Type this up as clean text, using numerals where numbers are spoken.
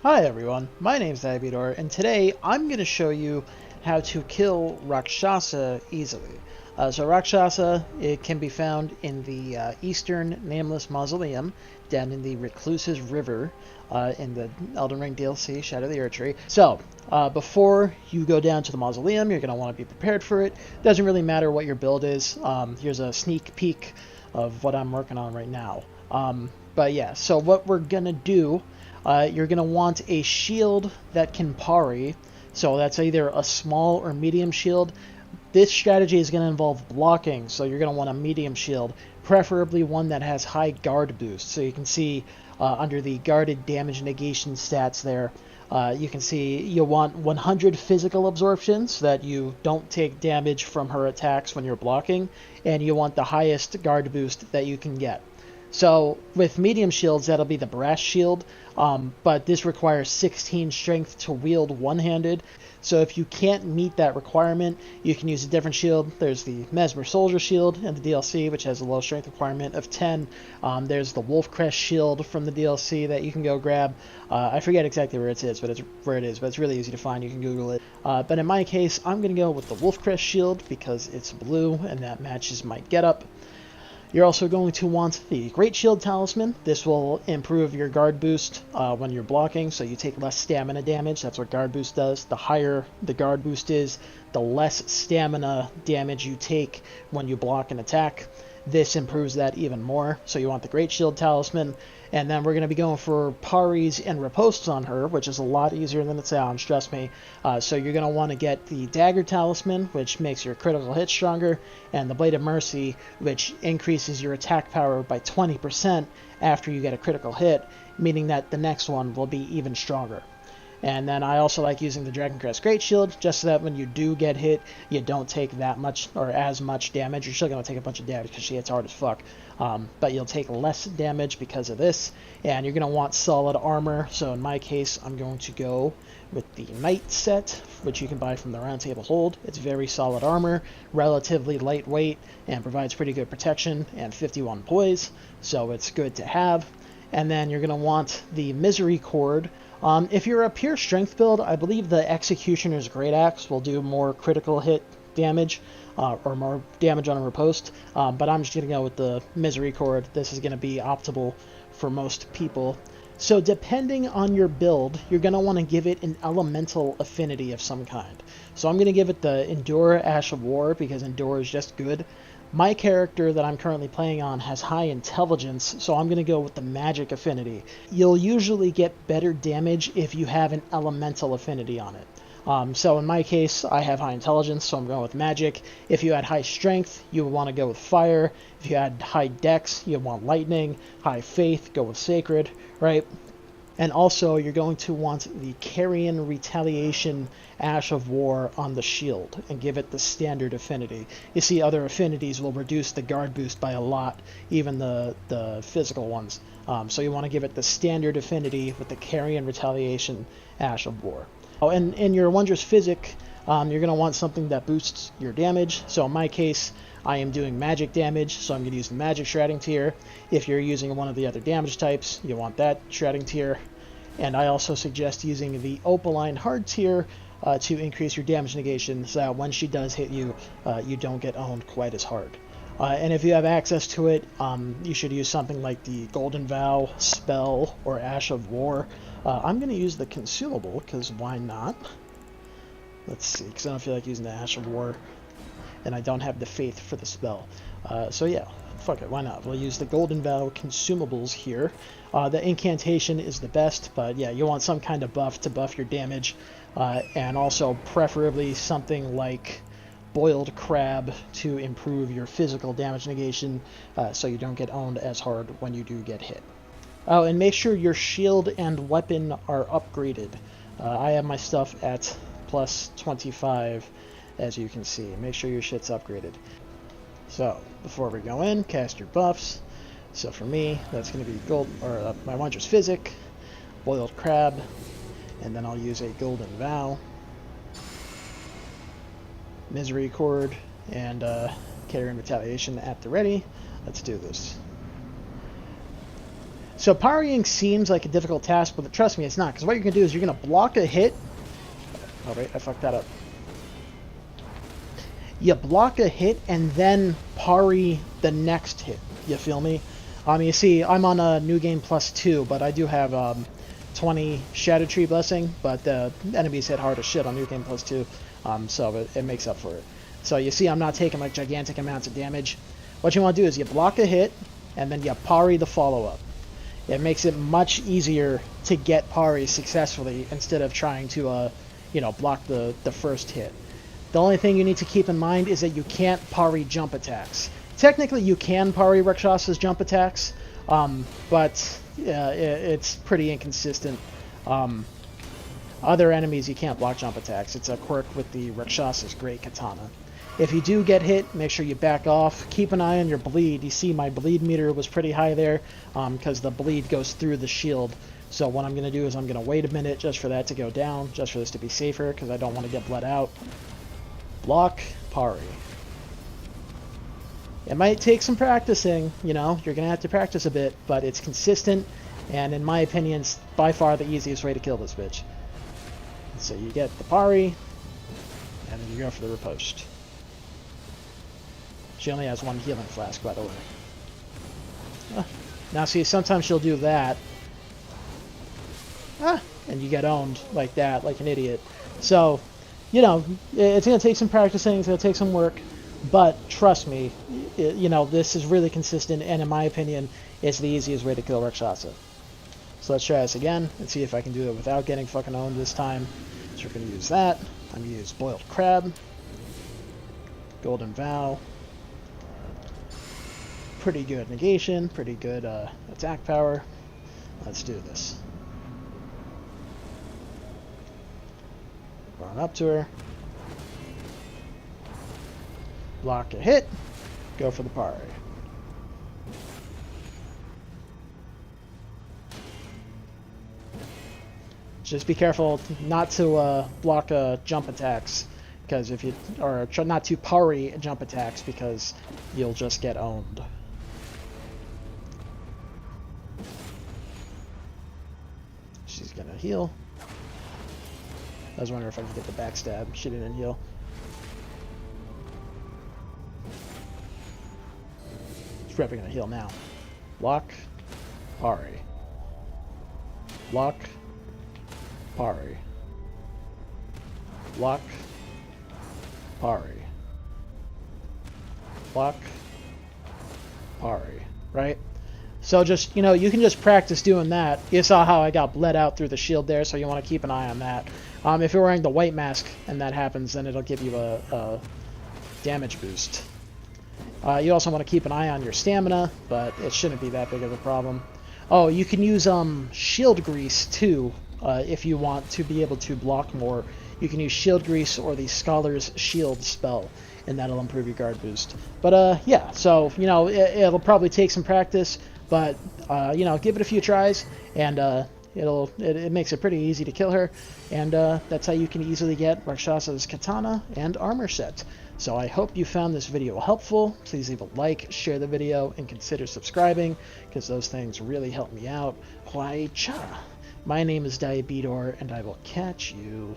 Hi everyone, my name's Abidor, and today I'm going to show you how to kill Rakshasa easily. So Rakshasa, it can be found in the Eastern Nameless Mausoleum, down in the Recluse's River, in the Elden Ring DLC, Shadow of the Erdtree. So, before you go down to the Mausoleum, you're going to want to be prepared for it. Doesn't really matter what your build is. Here's a sneak peek of what I'm working on right now. But yeah, so what we're going to do, you're going to want a shield that can parry. So that's either a small or medium shield. This strategy is going to involve blocking, so you're going to want a medium shield, preferably one that has high guard boost. So you can see under the guarded damage negation stats there, you can see you want 100 physical absorption so that you don't take damage from her attacks when you're blocking, and you want the highest guard boost that you can get. So with medium shields, that'll be the brass shield, but this requires 16 strength to wield one-handed. So if you can't meet that requirement, you can use a different shield. There's the Mesmer Soldier Shield in the DLC, which has a low strength requirement of 10. There's the Wolf Crest Shield from the DLC that you can go grab. I forget exactly where it is, but it's really easy to find. You can Google it. But in my case, I'm going to go with the Wolf Crest Shield because it's blue and that matches my getup. You're also going to want the Great Shield Talisman. This will improve your guard boost when you're blocking, so you take less stamina damage. That's what guard boost does. The higher the guard boost is, the less stamina damage you take when you block an attack. This improves that even more, so you want the Great Shield Talisman. And then we're going to be going for parries and ripostes on her, which is a lot easier than it sounds, trust me. So you're going to want to get the Dagger Talisman, which makes your critical hit stronger, and the Blade of Mercy, which increases your attack power by 20% after you get a critical hit, meaning that the next one will be even stronger. And then I also like using the Dragon Crest Great Shield, just so that when you do get hit, you don't take that much or as much damage. You're still going to take a bunch of damage because she hits hard as fuck. But you'll take less damage because of this. And you're going to want solid armor. So in my case, I'm going to go with the Knight set, which you can buy from the Round Table Hold. It's very solid armor, relatively lightweight, and provides pretty good protection and 51 poise. So it's good to have. And then you're going to want the Misery Cord. If you're a pure strength build, I believe the Executioner's Great Axe will do more critical hit damage, or more damage on a riposte, but I'm just going to go with the Misery Cord. This is going to be optimal for most people. So depending on your build, you're going to want to give it an elemental affinity of some kind. So I'm going to give it the Endure Ash of War, because Endure is just good. My character that I'm currently playing on has high intelligence, so I'm going to go with the magic affinity. You'll usually get better damage if you have an elemental affinity on it. So in my case, I have high intelligence, so I'm going with magic. If you had high strength, you would want to go with fire. If you had high dex, you want lightning. High faith, go with sacred, right? And also, you're going to want the Carrion Retaliation Ash of War on the shield, and give it the standard affinity. You see, other affinities will reduce the guard boost by a lot, even the physical ones. So you want to give it the standard affinity with the Carrion Retaliation Ash of War. Oh, and in your Wondrous Physic, you're going to want something that boosts your damage. So in my case, I am doing magic damage, so I'm going to use the magic shredding tier. If you're using one of the other damage types, you want that shredding tier. And I also suggest using the Opaline hard tier to increase your damage negation, so that when she does hit you, you don't get owned quite as hard. And if you have access to it, you should use something like the Golden Vow, Spell, or Ash of War. I'm going to use the consumable, because why not? Let's see, because I don't feel like using the Ash of War, and I don't have the faith for the spell. So yeah, fuck it, why not? We'll use the Golden Vow consumables here. The incantation is the best, but yeah, you want some kind of buff to buff your damage, and also preferably something like Boiled Crab to improve your physical damage negation, so you don't get owned as hard when you do get hit. Oh, and make sure your shield and weapon are upgraded. I have my stuff at plus 25, as you can see. Make sure your shit's upgraded. So, before we go in, cast your buffs. So for me, that's going to be my Wondrous Physic, Boiled Crab, and then I'll use a Golden Vow, Misery Cord, and Carrion Retaliation at the ready. Let's do this. So parrying seems like a difficult task, but trust me, it's not. Because what you're going to do is you're going to block a hit. Oh, wait, I fucked that up. You block a hit and then parry the next hit. You feel me? You see, I'm on a New Game +2, but I do have 20 Shadow Tree Blessing, but the enemies hit hard as shit on New Game +2, so it makes up for it. So you see I'm not taking like gigantic amounts of damage. What you want to do is you block a hit, and then you parry the follow-up. It makes it much easier to get parry successfully instead of trying to, block the first hit. The only thing you need to keep in mind is that you can't parry jump attacks. Technically, you can parry Rakshasa's jump attacks, but it's pretty inconsistent. Other enemies, you can't block jump attacks. It's a quirk with the Rakshasa's Great Katana. If you do get hit, make sure you back off. Keep an eye on your bleed. You see my bleed meter was pretty high there because the bleed goes through the shield. So what I'm going to do is I'm going to wait a minute just for that to go down, just for this to be safer because I don't want to get bled out. Block, parry. It might take some practicing, you're going to have to practice a bit, but it's consistent, and in my opinion, it's by far the easiest way to kill this bitch. So you get the parry, and then you go for the riposte. She only has one healing flask, by the way. Now see, sometimes she'll do that. And you get owned like that, like an idiot. So, it's going to take some practicing, it's going to take some work, but trust me, this is really consistent, and in my opinion, it's the easiest way to kill Rakshasa. So let's try this again, and see if I can do it without getting fucking owned this time. So we're going to use that. I'm going to use Boiled Crab. Golden Vow. Pretty good negation, pretty good attack power. Let's do this. Run up to her. Block a hit. Go for the parry. Just be careful not to block jump attacks, because if you not to parry jump attacks, because you'll just get owned. She's gonna heal. I was wondering if I could get the backstab. She didn't heal. She's probably gonna heal now. Block, parry. Block, parry. Block, parry. Block, parry. Right? So just, you can just practice doing that. You saw how I got bled out through the shield there, so you want to keep an eye on that. If you're wearing the white mask and that happens, then it'll give you a damage boost. You also want to keep an eye on your stamina, but it shouldn't be that big of a problem. Oh, you can use shield grease too, if you want to be able to block more. You can use shield grease or the Scholar's Shield spell, and that'll improve your guard boost. But yeah, so it'll probably take some practice, but give it a few tries, and it makes it pretty easy to kill her, and that's how you can easily get Rakshasa's katana and armor set. So I hope you found this video helpful. Please leave a like, share the video, and consider subscribing, because those things really help me out. Huai cha! My name is Diabedor, and I will catch you